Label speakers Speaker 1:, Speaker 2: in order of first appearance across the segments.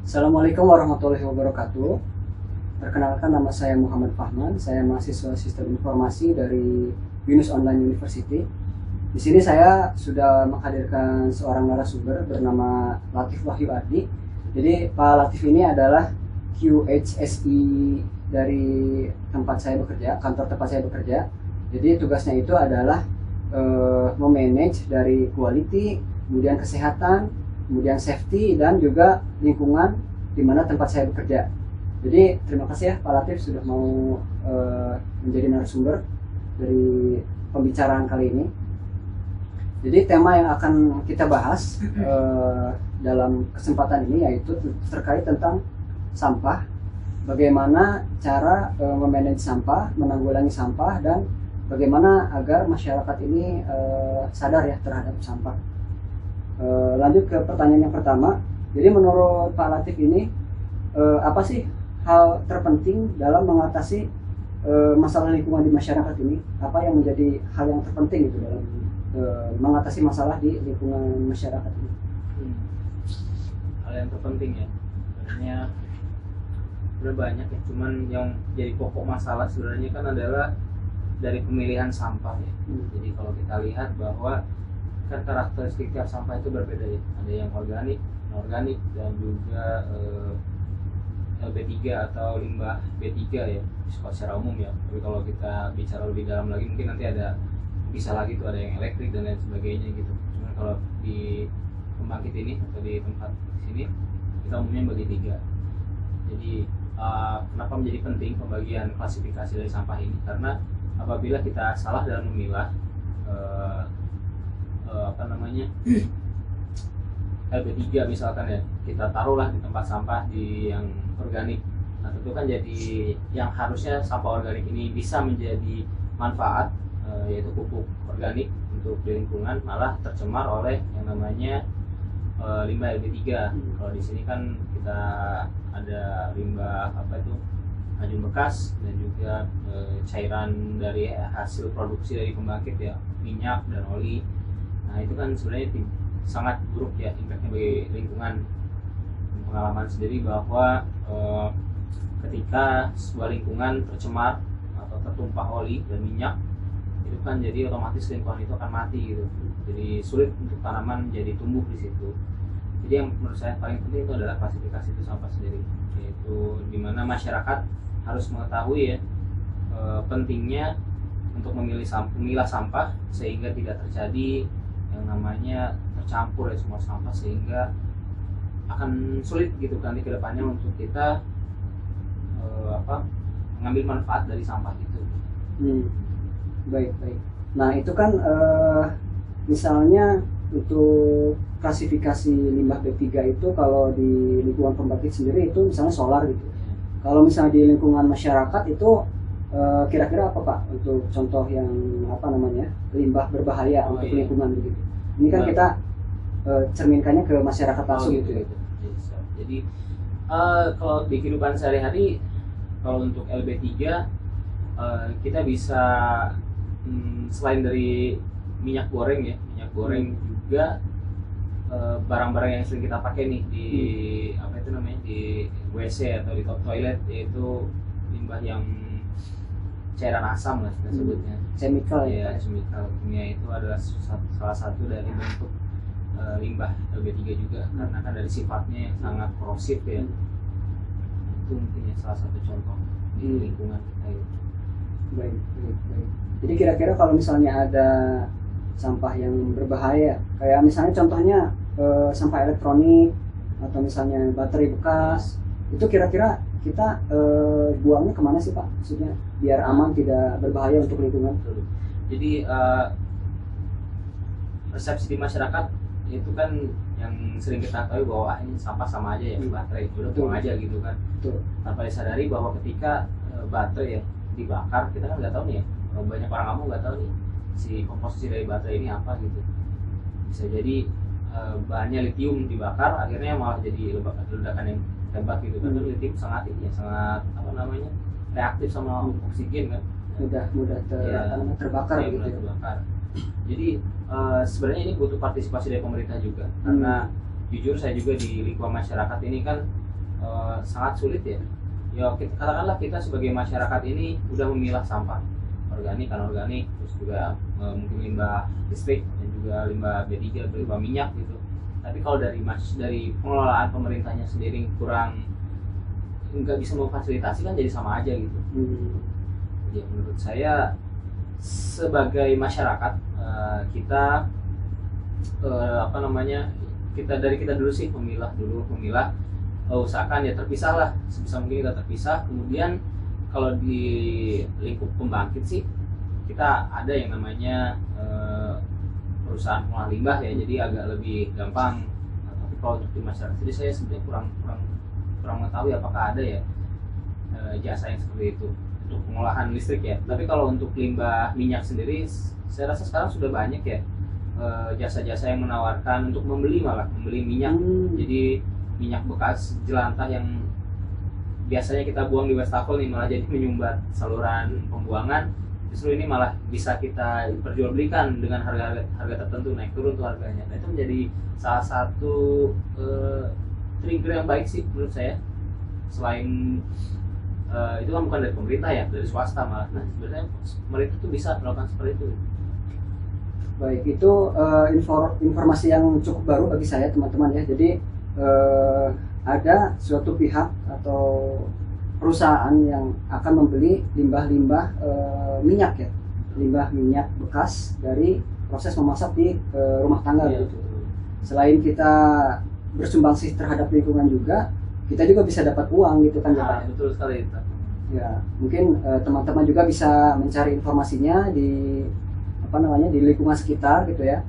Speaker 1: Assalamualaikum warahmatullahi wabarakatuh. Perkenalkan, nama saya Muhammad Fahman. Saya mahasiswa Sistem Informasi dari Binus Online University. Di sini saya sudah menghadirkan seorang narasumber bernama Latif Wahyu Ardi. Jadi Pak Latif ini adalah QHSE dari tempat saya bekerja, kantor tempat saya bekerja. Jadi tugasnya itu adalah memanage dari quality, kemudian kesehatan, kemudian safety, dan juga lingkungan di mana tempat saya bekerja. Jadi terima kasih ya Pak Latif sudah mau menjadi narasumber dari pembicaraan kali ini. Jadi tema yang akan kita bahas dalam kesempatan ini yaitu terkait tentang sampah, bagaimana cara memanage sampah, menanggulangi sampah, dan bagaimana agar masyarakat ini sadar ya terhadap sampah. Lanjut ke pertanyaan yang pertama. Jadi menurut Pak Latif ini apa sih hal terpenting dalam mengatasi masalah lingkungan di masyarakat ini? Apa yang menjadi hal yang terpenting itu dalam mengatasi masalah di lingkungan masyarakat ini?
Speaker 2: Hal yang terpenting ya, sebenarnya udah banyak ya. Cuman yang jadi pokok masalah sebenarnya kan adalah dari pemilihan sampah ya. Jadi kalau kita lihat bahwa kan karakteristik tiap sampah itu berbeda ya. Ada yang organik, anorganik, dan juga LB3 atau limbah B3 ya, secara umum ya. Tapi kalau kita bicara lebih dalam lagi mungkin nanti bisa lagi tuh ada yang elektrik dan lain sebagainya gitu. Cuman kalau di pembangkit ini atau di tempat sini kita umumnya bagi tiga. Jadi kenapa menjadi penting pembagian klasifikasi dari sampah ini? Karena apabila kita salah dalam memilah LB3 misalkan ya, kita taruhlah di tempat sampah di yang organik. Nah tentu kan jadi yang harusnya sampah organik ini bisa menjadi manfaat, yaitu pupuk organik untuk di lingkungan, malah tercemar oleh yang namanya limbah LB3. Kalau di sini kan kita ada limbah racun bekas dan juga cairan dari hasil produksi dari pembangkit ya, minyak dan oli. Nah itu kan sebenarnya sangat buruk ya impactnya bagi lingkungan. Pengalaman sendiri bahwa ketika sebuah lingkungan tercemar atau tertumpah oli dan minyak, itu kan jadi otomatis lingkungan itu akan mati gitu. Jadi sulit untuk tanaman jadi tumbuh di situ. Jadi yang menurut saya paling penting itu adalah klasifikasi itu sampah sendiri, yaitu dimana masyarakat harus mengetahui ya pentingnya untuk memilah sampah sehingga tidak terjadi yang namanya tercampur ya semua sampah, sehingga akan sulit gitu nanti ke depannya untuk kita mengambil manfaat dari sampah itu.
Speaker 1: Baik. Nah itu kan misalnya untuk klasifikasi limbah B3 itu kalau di lingkungan pembangkit sendiri itu misalnya solar gitu. Kalau misalnya di lingkungan masyarakat itu kira-kira apa Pak untuk contoh yang limbah berbahaya untuk lingkungan begitu? Ini kan kita cerminkannya ke masyarakat langsung gitu.
Speaker 2: Jadi kalau di kehidupan sehari-hari, kalau untuk LB3 kita bisa selain dari minyak goreng juga barang-barang yang sering kita pakai nih di di WC atau di toilet, yaitu limbah yang cairan asam lah kita sebutnya,
Speaker 1: chemical
Speaker 2: ya, chemical kimia. Itu adalah salah satu dari bentuk limbah LB3 juga, karena kan dari sifatnya yang sangat korosif ya. Itu mungkin ya salah satu contoh di lingkungan kita itu.
Speaker 1: Baik. Jadi kira-kira kalau misalnya ada sampah yang berbahaya, kayak misalnya contohnya sampah elektronik atau misalnya baterai bekas, itu kira-kira kita buangnya kemana sih Pak? Maksudnya biar aman, tidak berbahaya untuk lingkungan.
Speaker 2: Jadi persepsi di masyarakat itu kan yang sering kita tahu bahwa ini sampah sama aja ya, baterai udah buang aja gitu kan. Tanpa disadari bahwa ketika baterai ya dibakar, kita kan nggak tahu nih ya, banyak orang kamu nggak tahu nih si komposisi dari baterai ini apa gitu. Bisa jadi bahannya litium dibakar, akhirnya malah jadi ledakan yang hebat gitu kan. Litium sangat reaktif sama oksigen kan,
Speaker 1: mudah terbakar gitu.
Speaker 2: Terbakar. Jadi sebenarnya ini butuh partisipasi dari pemerintah juga, karena jujur saya juga di lingkungan masyarakat ini kan sangat sulit ya. Ya katakanlah kita sebagai masyarakat ini udah memilah sampah organik, anorganik, terus juga mungkin limbah listrik dan juga limbah B3 atau limbah minyak gitu. Tapi kalau dari pengelolaan pemerintahnya sendiri kurang, nggak bisa memfasilitasi, kan jadi sama aja gitu. Jadi menurut saya sebagai masyarakat kita kita dulu sih memilah, usahakan ya terpisah lah, sebisa mungkin kita terpisah. Kemudian kalau di lingkup pembangkit sih kita ada yang namanya perusahaan pengolah limbah ya, jadi agak lebih gampang. Tapi kalau untuk di masyarakat, jadi saya sebenarnya kurang mengetahui apakah ada ya jasa yang seperti itu untuk pengolahan listrik ya. Tapi kalau untuk limbah minyak sendiri, saya rasa sekarang sudah banyak ya jasa-jasa yang menawarkan untuk membeli minyak. Jadi minyak bekas jelantah yang biasanya kita buang di wastafel nih malah jadi menyumbat saluran pembuangan, justru ini malah bisa kita perjualbelikan dengan harga tertentu, naik turun tuh harganya. Nah, itu menjadi salah satu trigger yang baik sih menurut saya. Selain itu kan bukan dari pemerintah ya, dari swasta malah. Nah, sebenarnya pemerintah tuh bisa melakukan seperti itu.
Speaker 1: Baik, itu informasi yang cukup baru bagi saya teman-teman ya. Jadi ada suatu pihak atau perusahaan yang akan membeli limbah-limbah minyak ya, limbah minyak bekas dari proses memasak di rumah tangga gitu. Selain kita bersumbangsi terhadap lingkungan juga, kita juga bisa dapat uang gitu kan ya.
Speaker 2: Betul sekali itu.
Speaker 1: Ya, mungkin teman-teman juga bisa mencari informasinya di di lingkungan sekitar gitu ya.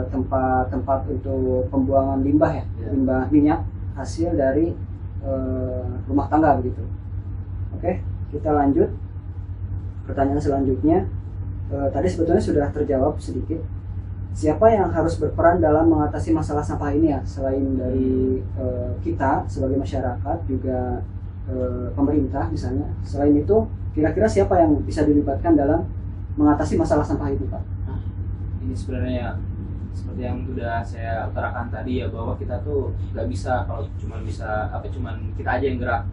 Speaker 1: Tempat-tempat untuk pembuangan limbah ya, limbah minyak hasil dari rumah tangga begitu. Oke, kita lanjut. Pertanyaan selanjutnya, tadi sebetulnya sudah terjawab sedikit. Siapa yang harus berperan dalam mengatasi masalah sampah ini ya, selain dari kita sebagai masyarakat, juga pemerintah misalnya. Selain itu, kira-kira siapa yang bisa dilibatkan dalam mengatasi masalah sampah itu, Pak?
Speaker 2: Ini sebenarnya seperti yang sudah saya utarakan tadi ya, bahwa kita tuh nggak bisa kalau cuman kita aja yang gerak.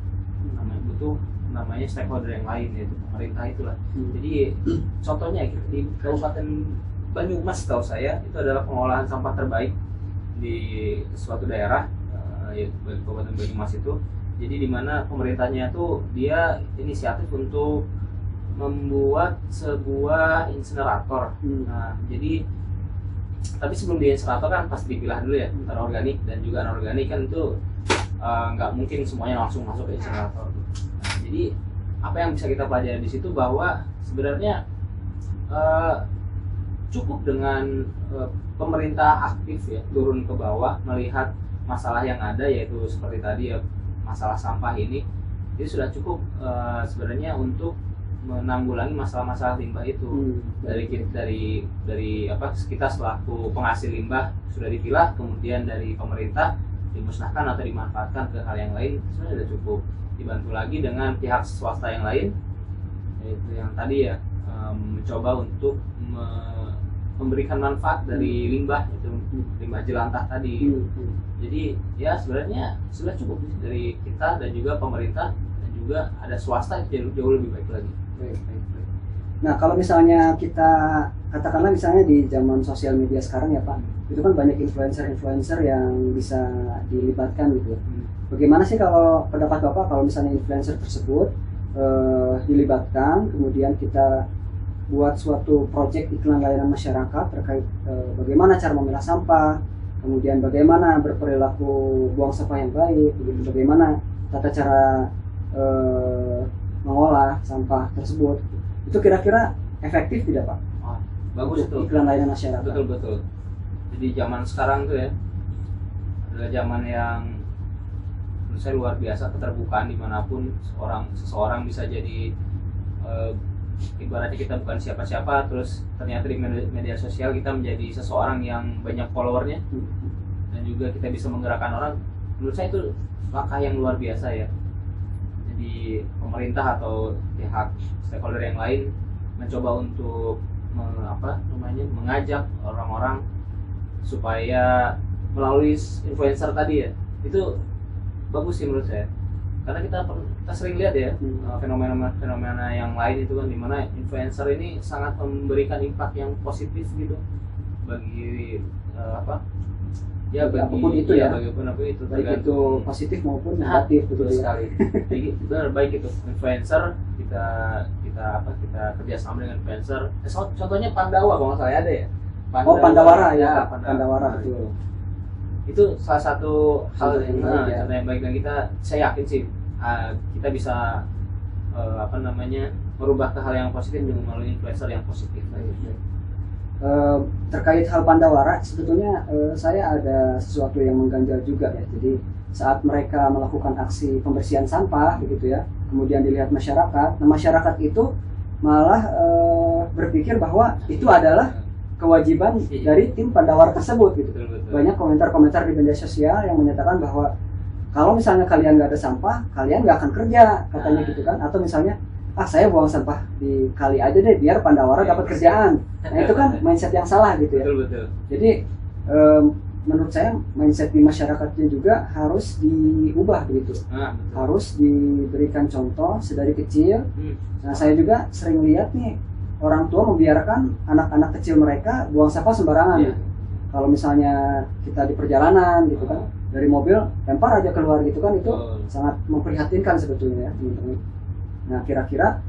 Speaker 2: Namanya stakeholder yang lain, yaitu pemerintah itulah. Jadi contohnya di Kabupaten Banyumas, tahu saya itu adalah pengolahan sampah terbaik di suatu daerah, yaitu Kabupaten Banyumas itu. Jadi di mana pemerintahnya tuh dia inisiatif untuk membuat sebuah insinerator. Nah, jadi tapi sebelum di insinerator kan pasti dipilah dulu ya, antara organik dan juga anorganik kan itu nggak mungkin semuanya langsung masuk ke insinerator. Nah, jadi apa yang bisa kita pelajari di situ bahwa sebenarnya cukup dengan pemerintah aktif ya turun ke bawah melihat masalah yang ada, yaitu seperti tadi ya masalah sampah ini, itu sudah cukup sebenarnya untuk menanggulangi masalah-masalah limbah itu. Dari kita selaku penghasil limbah sudah dipilah, kemudian dari pemerintah dimusnahkan atau dimanfaatkan ke hal yang lain, sebenarnya sudah cukup. Dibantu lagi dengan pihak swasta yang lain, yaitu yang tadi ya mencoba untuk memberikan manfaat dari limbah, itu limbah jelantah tadi. Jadi ya sebenarnya sudah cukup dari kita dan juga pemerintah, dan juga ada swasta yang jauh lebih baik lagi.
Speaker 1: Baik. Nah, kalau misalnya kita katakanlah misalnya di zaman sosial media sekarang ya Pak, itu kan banyak influencer yang bisa dilibatkan gitu. Bagaimana sih kalau pendapat Bapak kalau misalnya influencer tersebut dilibatkan, kemudian kita buat suatu proyek iklan layanan masyarakat terkait bagaimana cara memilah sampah, kemudian bagaimana berperilaku buang sampah yang baik, bagaimana tata cara mengolah sampah tersebut, itu kira-kira efektif tidak Pak?
Speaker 2: Bagus itu
Speaker 1: iklan layanan masyarakat.
Speaker 2: Betul. Jadi zaman sekarang tuh ya adalah zaman yang menurut saya luar biasa, keterbukaan dimanapun seseorang bisa jadi ibaratnya kita bukan siapa-siapa, terus ternyata di media sosial kita menjadi seseorang yang banyak followernya, dan juga kita bisa menggerakkan orang. Menurut saya itu langkah yang luar biasa ya. Jadi pemerintah atau pihak stakeholder yang lain mencoba untuk mengajak orang-orang supaya melalui influencer tadi ya, itu bagus sih menurut saya, karena kita sering lihat ya fenomena yang lain itu kan, dimana influencer ini sangat memberikan impact yang positif gitu bagi
Speaker 1: apapun itu ya,
Speaker 2: bagi apapun itu,
Speaker 1: baik itu positif maupun negatif, betul
Speaker 2: sekali. Jadi benar, baik itu influencer, kita kerjasama dengan influencer. Contohnya Pandawa kalau nggak salah ada ya.
Speaker 1: Pandawara ya, Pandawara betul.
Speaker 2: Itu salah satu hal
Speaker 1: contoh
Speaker 2: yang baik, dan saya yakin sih kita bisa merubah ke hal yang positif dengan melalui influencer yang positif.
Speaker 1: Terkait hal Pandawara, sebetulnya saya ada sesuatu yang mengganjal juga ya. Jadi saat mereka melakukan aksi pembersihan sampah begitu ya, kemudian dilihat masyarakat, nah masyarakat itu malah berpikir bahwa itu adalah kewajiban dari tim Pandawara tersebut gitu.
Speaker 2: Betul.
Speaker 1: Banyak komentar-komentar di media sosial yang menyatakan bahwa kalau misalnya kalian nggak ada sampah, kalian nggak akan kerja, katanya gitu kan. Atau misalnya, saya buang sampah di kali aja deh biar Pandawara dapat kerjaan. Nah itu kan mindset yang salah gitu ya.
Speaker 2: Betul.
Speaker 1: Jadi menurut saya mindset di masyarakatnya juga harus diubah begitu. Harus diberikan contoh sedari kecil. Nah saya juga sering lihat nih, orang tua membiarkan anak-anak kecil mereka buang sampah sembarangan. Kalau misalnya kita di perjalanan gitu kan, dari mobil lempar aja keluar gitu kan, itu sangat memprihatinkan sebetulnya ya teman-teman. Nah kira-kira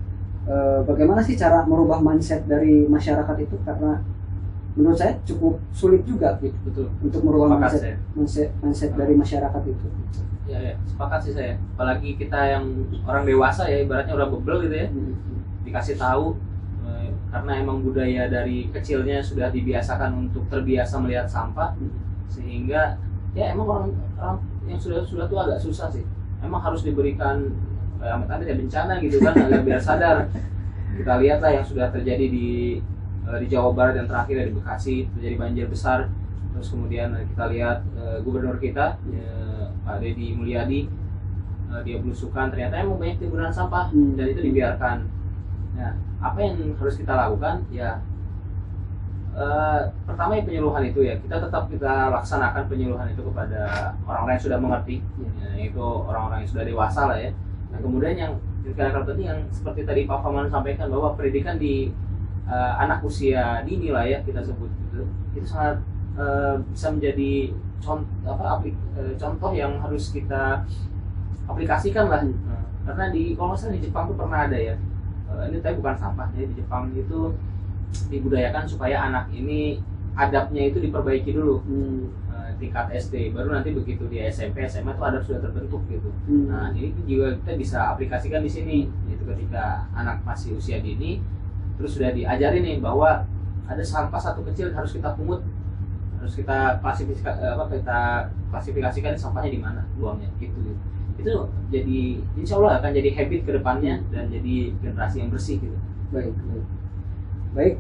Speaker 1: bagaimana sih cara merubah mindset dari masyarakat itu, karena menurut saya cukup sulit juga gitu.
Speaker 2: Betul.
Speaker 1: Untuk merubah mindset dari masyarakat itu.
Speaker 2: Ya, sepakat sih saya. Apalagi kita yang orang dewasa ya, ibaratnya udah bebel gitu ya, dikasih tahu. Karena emang budaya dari kecilnya sudah dibiasakan untuk terbiasa melihat sampah, sehingga ya emang orang yang sudah tua agak susah sih. Emang harus diberikan amit-amit ya bencana gitu kan, agar biar sadar. Kita lihatlah yang sudah terjadi di Jawa Barat yang terakhir ya, di Bekasi terjadi banjir besar. Terus kemudian kita lihat gubernur kita Pak Deddy Mulyadi, dia belusukan, ternyata emang banyak timbunan sampah dan itu dibiarkan. Nah, apa yang harus kita lakukan ya, pertama ya penyuluhan itu ya, kita laksanakan penyuluhan itu kepada orang-orang yang sudah mengerti, yaitu orang-orang yang sudah dewasa lah ya. Nah kemudian yang penting yang seperti tadi Pak Faman sampaikan, bahwa pendidikan di anak usia dini lah ya kita sebut gitu, itu sangat bisa menjadi contoh yang harus kita aplikasikan lah. Karena kalau nggak salah di Jepang tuh pernah ada ya, ini tapi bukan sampah ya, di Jepang itu dibudayakan supaya anak ini adabnya itu diperbaiki dulu tingkat SD, baru nanti begitu di SMP SMA itu adab sudah terbentuk gitu. Nah ini juga kita bisa aplikasikan di sini, yaitu ketika anak masih usia dini, terus sudah diajari nih bahwa ada sampah satu kecil harus kita pungut, harus kita klasifikasikan sampahnya di mana, buangnya gitu. Itu jadi insya Allah akan jadi habit ke depannya dan jadi generasi yang bersih gitu.
Speaker 1: Baik,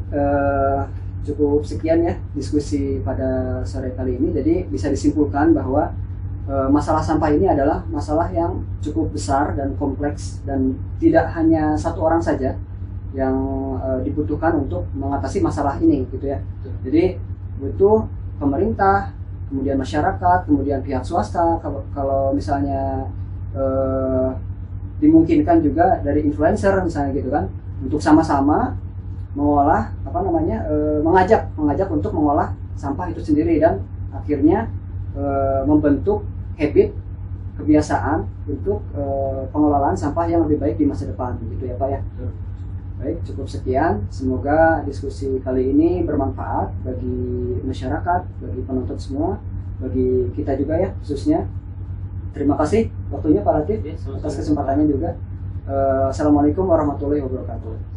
Speaker 1: cukup sekian ya diskusi pada sore kali ini. Jadi bisa disimpulkan bahwa masalah sampah ini adalah masalah yang cukup besar dan kompleks, dan tidak hanya satu orang saja yang dibutuhkan untuk mengatasi masalah ini gitu ya. Jadi butuh pemerintah, kemudian masyarakat, kemudian pihak swasta, kalau misalnya dimungkinkan juga dari influencer misalnya gitu kan, untuk sama-sama mengolah mengajak untuk mengolah sampah itu sendiri, dan akhirnya membentuk habit, kebiasaan untuk pengelolaan sampah yang lebih baik di masa depan gitu ya Pak ya. Baik, cukup sekian, semoga diskusi kali ini bermanfaat bagi masyarakat, bagi penonton semua, bagi kita juga ya khususnya. Terima kasih waktunya Pak Latif atas kesempatannya juga. Assalamualaikum warahmatullahi wabarakatuh.